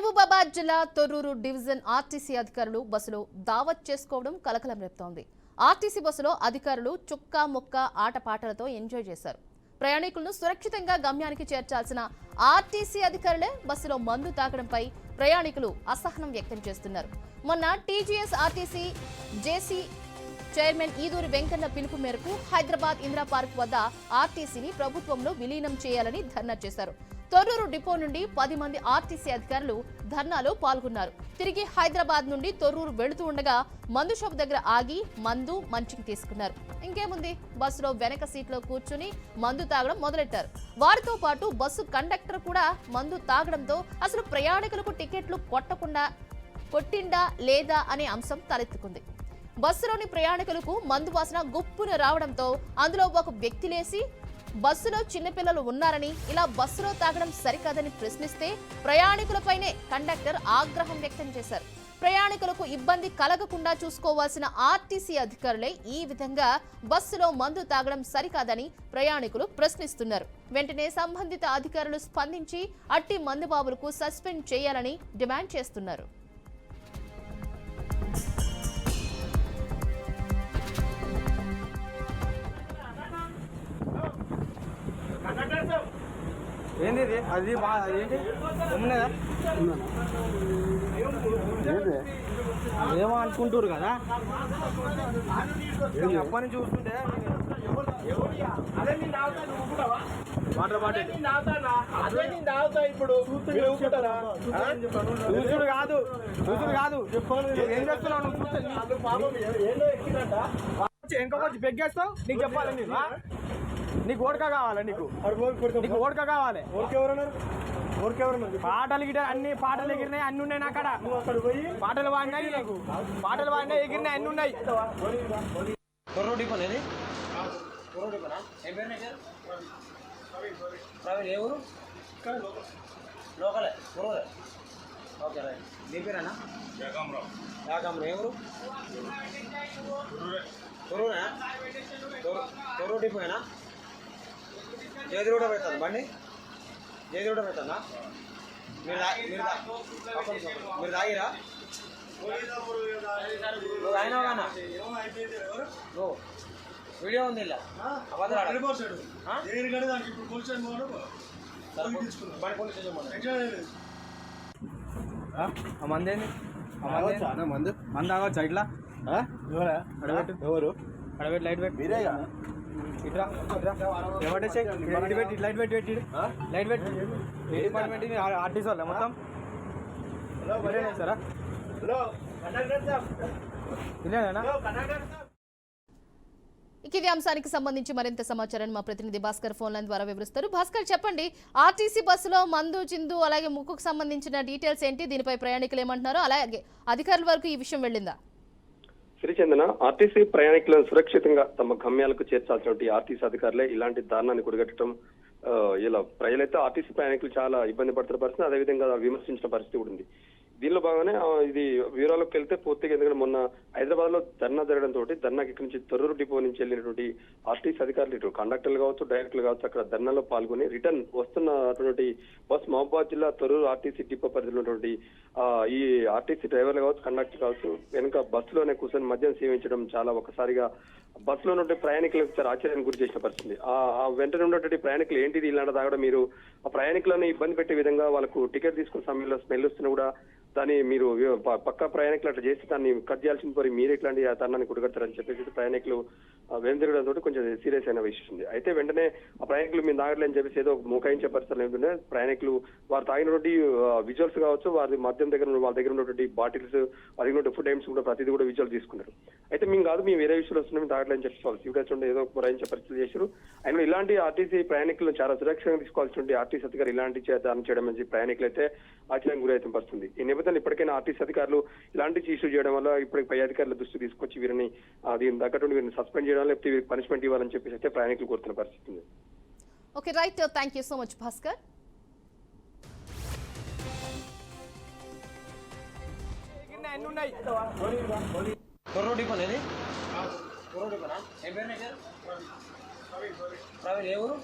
మహబూబాబాద్ జిల్లా Thorrur division RTC అధికారులు బస్సులో దావత్ చేసుకోవడం కలకలం రేపుతోంది. ఆర్టీసీ బస్సులో అధికారులు చుక్కా ముక్క ఆటపాటలతో ఎంజాయ్ చేశారు. ప్రయాణికులను సురక్షితంగా గమ్యానికి చేర్చాల్సిన ఆర్టీసీ అధికారులే బస్సులో మందు తాగడంపై ప్రయాణికులు అసహనం వ్యక్తం చేస్తున్నారు. మొన్న TGS RTC JC chairman Eduri Venkanna పిలుపు మేరకు హైదరాబాద్ ఇందిరా పార్క్ వద్ద ఆర్టీసీని ప్రభుత్వంలో విలీనం చేయాలని ధర్నా చేశారు. తొర్రూరు డిపో నుండి 10 మంది ఆర్టీసీ అధికారులు ధర్నాలో పాల్గొన్నారు. తిరిగి హైదరాబాద్ నుండి తొర్రూరు వెళుతూ ఉండగా మందు షాప్ దగ్గర ఆగి మందు మంచింగ్ తీసుకున్నారు. ఇంకేముంది, బస్సులో వెనక సీట్లో కూర్చుని మందు తాగడం మొదలెట్టారు. వారితో పాటు బస్సు కండక్టర్ కూడా మందు తాగడంతో అసలు ప్రయాణికులకు టికెట్లు కొట్టిండా లేదా అనే అంశం తలెత్తుకుంది. బస్సులోని ప్రయాణికులకు మందు వాసన గుప్పున రావడంతో అందులో ఒక వ్యక్తి లేసి బస్సులో చిన్నపిల్లలు ఉన్నారని, ఇలా బస్సులో తాగడం సరికాదని ప్రశ్నిస్తే ప్రయాణికులపైనే కండక్టర్ ఆగ్రహం వ్యక్తం చేశారు. ప్రయాణికులకు ఇబ్బంది కలగకుండా చూసుకోవాల్సిన ఆర్టీసీ అధికారులే ఈ విధంగా బస్సులో మందు తాగడం సరికాదని ప్రయాణికులు ప్రశ్నిస్తున్నారు. వెంటనే సంబంధిత అధికారులు స్పందించి అట్టి మందుబాబులకు సస్పెండ్ చేయాలని డిమాండ్ చేస్తున్నారు. ఏంది అది ఏంటి ఉన్నదా ఏమో అనుకుంటారు కదా. ఎప్పటి నుంచి చూస్తుంటే వాటర్ బాటిల్ చూసుడు కాదు ఏం చేస్తున్నావు ఇంకొకటి పెగ్గేస్తావు. నీకు చెప్పాలి, నీకు ఓడక కావాలి, నీకు ఓడక కావాలి. పాటలు గిట అన్ని పాటలు ఎగిరినాయి, అన్ని ఉన్నాయి నా అక్కడ. పాటలు పాడినాయి, నీకు పాటలు పాడినాయి, ఎగిరినాయి, అన్ని ఉన్నాయి. కొర్రోడిపోనేది కొర్రోడిపోనా ఏం పేరు ప్రవీణ్, ఏ ఊరు? లోకలే కొర్రోలే. Okay right. నీ పేరేనా? యాగంరావు. ఏ ఊరు? కొర్రూనా? కొర్రోడిపోయినా జయది కూడా పెడతాను బండి, జయది కూడా పెడతానా? మీరు తాగిరా? నువ్వు అయినావు కానా? నువ్వు వీడియో ఉంది ఇలా మందేంది మంది ఆగొచ్చా ఇట్లా? ఎవరు అడబెట్టి లైట్ పెట్టి మీరేగా ఇట్లా లైట్ పెట్టి ఏ డిపార్ట్మెంట్ ఆర్టీసీ వాళ్ళ మొత్తం సరా ఇది అంశానికి సంబంధించి మరింత సమాచారాన్ని మా ప్రతినిధి భాస్కర్ ఫోన్ లైన్ ద్వారా వివరిస్తారు. భాస్కర్, చెప్పండి, ఆర్టీసీ బస్సులో మందు చిందు అలాగే ముక్కుకు సంబంధించిన డీటెయిల్స్ ఏంటి? దీనిపై ప్రయాణికులు ఏమంటున్నారు? అలాగే అధికారుల వరకు ఈ విషయం వెళ్ళిందా? శ్రీచందన, ఆర్టీసీ ప్రయాణికులను సురక్షితంగా తమ గమ్యాలకు చేర్చాల్సినటువంటి ఆర్టీసీ అధికారులే ఇలాంటి దారుణాన్ని కుడిగట్టడం. ఇలా ప్రజలైతే ఆర్టీసీ ప్రయాణికులు చాలా ఇబ్బంది పడుతున్న పరిస్థితి, అదేవిధంగా విమర్శించిన పరిస్థితి కూడా ఉంది. దీనిలో భాగంగానే ఇది వివరాలకు వెళ్తే పూర్తిగా, ఎందుకంటే మొన్న హైదరాబాద్ లో ధర్నా జరగడంతో ధర్నాకి ఇక్కడి నుంచి తొర్రూరు డిపో నుంచి వెళ్ళినటువంటి ఆర్టీసీ అధికారులు, ఇటు కండక్టర్లు కావచ్చు, డైరెక్టర్లు కావచ్చు, అక్కడ ధర్నాలో పాల్గొని రిటర్న్ వస్తున్నటువంటి బస్ మహబూబాబాద్ జిల్లా తొర్రూరు ఆర్టీసీ డిపో పరిధిలో ఉన్నటువంటి ఈ ఆర్టీసీ డ్రైవర్లు కావచ్చు, కండక్టర్ కావచ్చు, వెనుక బస్సులోనే కూర్చొని మద్యం సేవించడం చాలా ఒకసారిగా బస్సులో ఉన్నటువంటి ప్రయాణికులకు చాలా ఆశ్చర్యానికి గురి చేసిన పరిస్థితి. ఆ వెంటనే ఉన్నటువంటి ప్రయాణికులు ఏంటిది ఇలాంటి తాగడం, మీరు ఆ ప్రయాణికులను ఇబ్బంది పెట్టే విధంగా వాళ్ళకు టికెట్ తీసుకున్న సమయంలో స్మెల్ వస్తున్నా కూడా దాన్ని మీరు పక్క ప్రయాణికులు అట్లా చేసి దాన్ని కట్ చేయాల్సిన పోయి మీరు ఇట్లాంటి తరుణాన్ని కుడగడతారని చెప్పేసి ప్రయాణికులు వెనుదిరగడంతో కొంచెం సీరియస్ అయిన విషయం ఉంది. అయితే వెంటనే ఆ ప్రయాణికులు మీరు తాగట్లేని చెప్పేసి ఏదో మూకాయించే పరిస్థితులు ఏంటంటే ప్రయాణికులు వారు తాగినటువంటి విజువల్స్ కావచ్చు, వారి మద్యం వాళ్ళ దగ్గర ఉన్నటువంటి బాటిల్స్, వారి దగ్గర ఫుడ్ ఐటమ్స్ కూడా ప్రతిదీ కూడా విజువల్ తీసుకున్నారు. అయితే మేము కాదు, మేము వేరే విషయాలు వస్తున్నాం, మేము తాగట్లేని చెప్పేసి వాళ్ళు సీరియస్ ఉండే ఏదో మొరాయించే పరిస్థితులు చేశారు. అయినా ఇలాంటి ఆర్టీసీ ప్రయాణికులను చాలా సురక్షితంగా తీసుకోవాల్సిన ఆర్టీసీ అధికారులు ఇలాంటి దానం చేయడం నుంచి ప్రయాణికులు అయితే ఆశ్చర్యం గురైతే పరిస్థితుంది. ఈ నేపథ్యంలో ఇప్పటికైనా ఆర్టీసీ అధికారులు ఇలాంటి ఇష్యూ చేయడం వల్ల ఇప్పటికి పై అధికారుల దృష్టి తీసుకొచ్చి వీరిని దీని తగ్గట్టు వీరిని సస్పెండ్ చేయడం, లేకపోతే వీరికి పనిష్మెంట్ ఇవ్వాలని చెప్పేసి అయితే ప్రయాణికులు కోరుతున్న పరిస్థితి ఉంది. Okay right, thank you so much Bhaskar. Praveen, ఏ ఊరు?